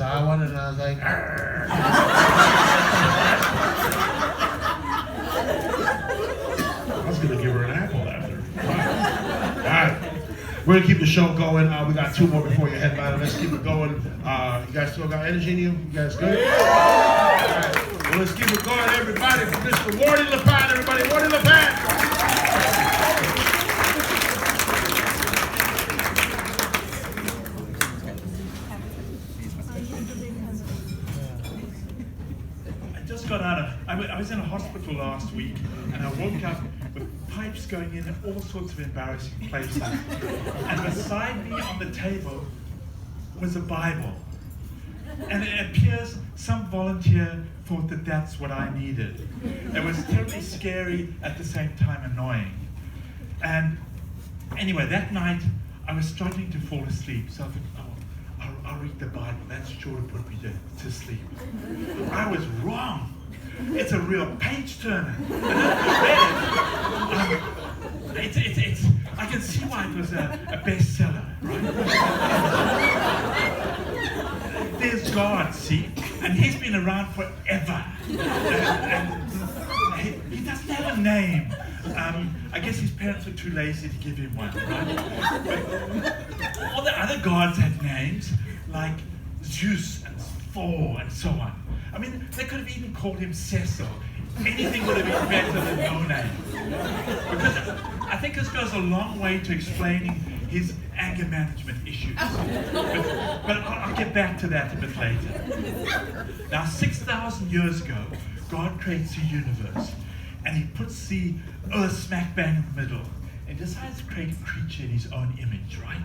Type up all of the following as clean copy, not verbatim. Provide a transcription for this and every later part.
saw one and I was like, argh. I was going to give her an apple after. All right. We're going to keep the show going. We got 2 more before your headliner. Let's keep it going. You guys still got energy in you? You guys good? Yeah. All right. Well, let's keep it going, everybody. For Mr. Wardie LePan, everybody. Wardie LePan. I was in a hospital last week and I woke up with pipes going in all sorts of embarrassing places. And beside me on the table was a Bible. And it appears some volunteer thought that that's what I needed. It was terribly scary, at the same time annoying. And anyway, that night I was struggling to fall asleep, so I thought, I'll read the Bible. That's sure to put me to sleep. I was wrong. It's a real page turner. I can see why it was a bestseller, right? There's God, see, and he's been around forever. And he doesn't have a name. I guess his parents were too lazy to give him one, right? But all the other gods had names, like Zeus and Thor and so on. I mean, they could have even called him Cecil. Anything would have been better than no name. Because I think this goes a long way to explaining his anger management issues. But I'll get back to that a bit later. Now, 6,000 years ago, God creates the universe. And he puts the earth smack bang in the middle. And decides to create a creature in his own image, right?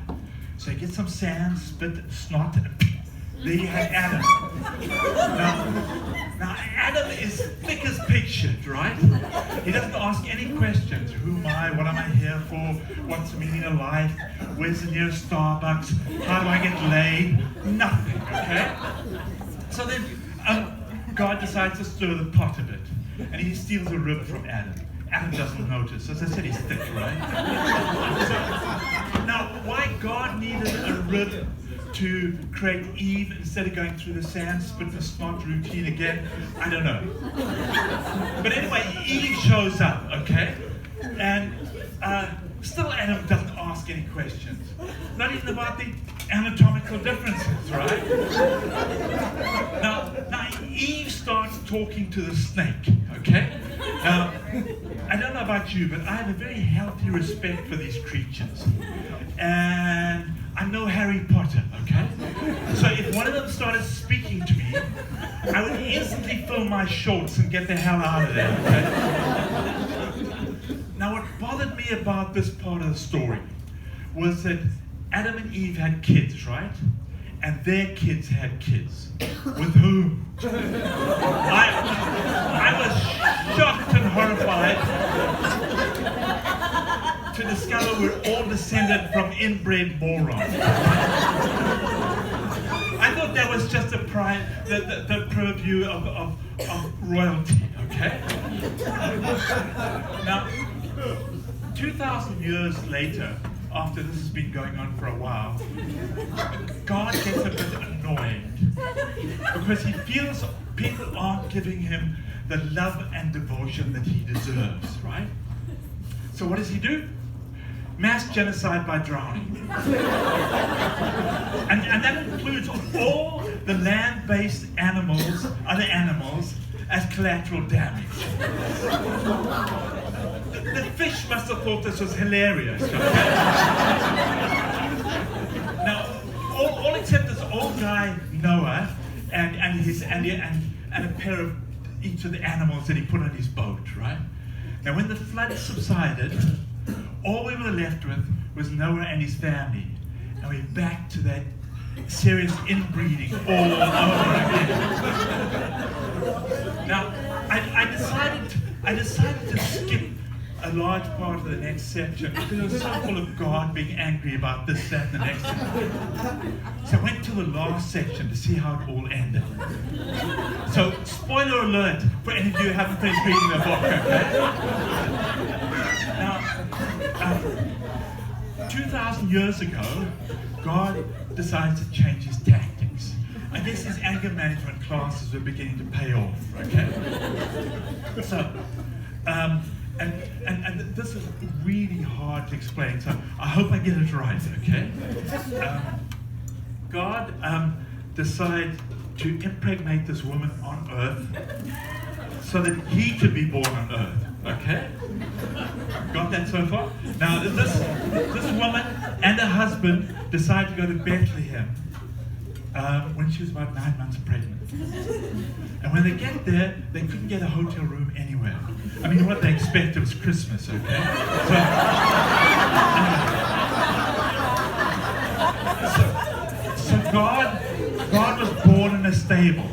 So he gets some sand, spit, snot, and there you have Adam. Now Adam is thick as pig shit, right? He doesn't ask any questions. Who am I? What am I here for? What's the meaning of life? Where's the nearest Starbucks? How do I get laid? Nothing, okay? So then God decides to stir the pot a bit. And he steals a rib from Adam. Adam doesn't notice. As I said, he's thick, right? So, now, why God needed a rib to create Eve instead of going through the sand, spit and snot routine again, I don't know. But anyway, Eve shows up, okay? And still Adam doesn't ask any questions. Not even about the anatomical differences, right? Now Eve starts talking to the snake, okay? Now, I don't know about you, but I have a very healthy respect for these creatures. And I'm no Harry Potter, okay? So if one of them started speaking to me, I would instantly fill my shorts and get the hell out of there, okay? Now what bothered me about this part of the story was that Adam and Eve had kids, right? And their kids had kids. With whom? I was shocked and horrified to discover we're all descended from inbred morons. I thought that was just the purview of royalty, okay? Now, 2,000 years later, after this has been going on for a while, God gets a bit annoyed because he feels people aren't giving him the love and devotion that he deserves, right? So what does he do? Mass genocide by drowning. And that includes all the land-based animals, other animals, as collateral damage. The fish must have thought this was hilarious. Okay? Now, all except this old guy Noah and a pair of each of the animals that he put on his boat, right? Now, when the flood subsided, all we were left with was Noah and his family, and we're back to that serious inbreeding all over again. Now, I decided to skip a large part of the next section because it was so full of God being angry about this, that, and the next thing. So I went to the last section to see how it all ended. So, spoiler alert for any of you who haven't finished reading the book, okay? Now, 2,000 years ago, God decides to change his tactics. I guess his anger management classes were beginning to pay off, okay? So, and this is really hard to explain, so I hope I get it right, okay? God decided to impregnate this woman on earth so that he could be born on earth, okay? Got that so far? Now, this woman and her husband decided to go to Bethlehem when she was about 9 months pregnant. And when they get there, they couldn't get a hotel room anywhere. I mean, what they expected was Christmas, okay? So God was born in a stable,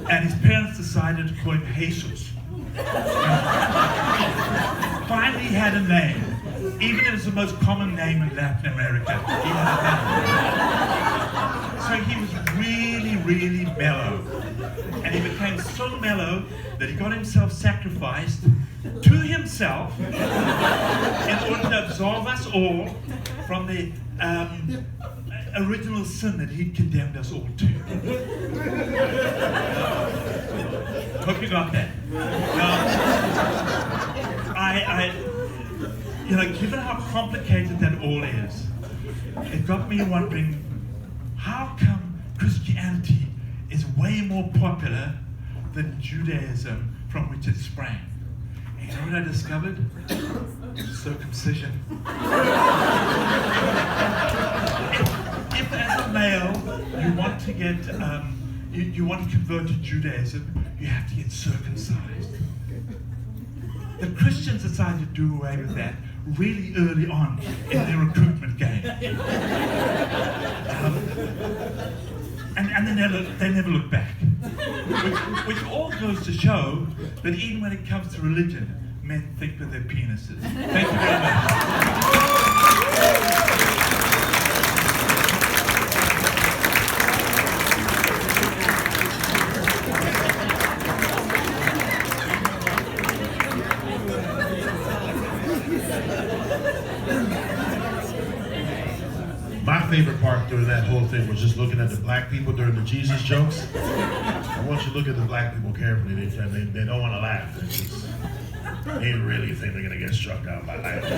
and his parents decided to call him Jesus. Finally, he had a name. Even if it's the most common name in Latin America, he had a name. So he was really, really mellow. And he became so mellow that he got himself sacrificed to himself in order to absolve us all from the original sin that he'd condemned us all to. Hope you got that. Given how complicated that all is, it got me wondering, how come Christianity is way more popular than Judaism from which it sprang? And you know what I discovered? Circumcision. If as a male you want to get, you want to convert to Judaism, you have to get circumcised. The Christians decided to do away with that really early on in their recruitment game. And they never look back. Which all goes to show that even when it comes to religion, men think with their penises. Thank you very much. My favorite part during that whole thing was just looking at the black people during the Jesus jokes. I want you to look at the black people carefully. They don't want to laugh. They really think they're going to get struck down by lightning.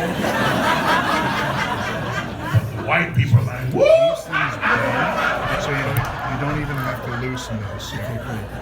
But the white people are like, woo! So you don't even have to loosen those.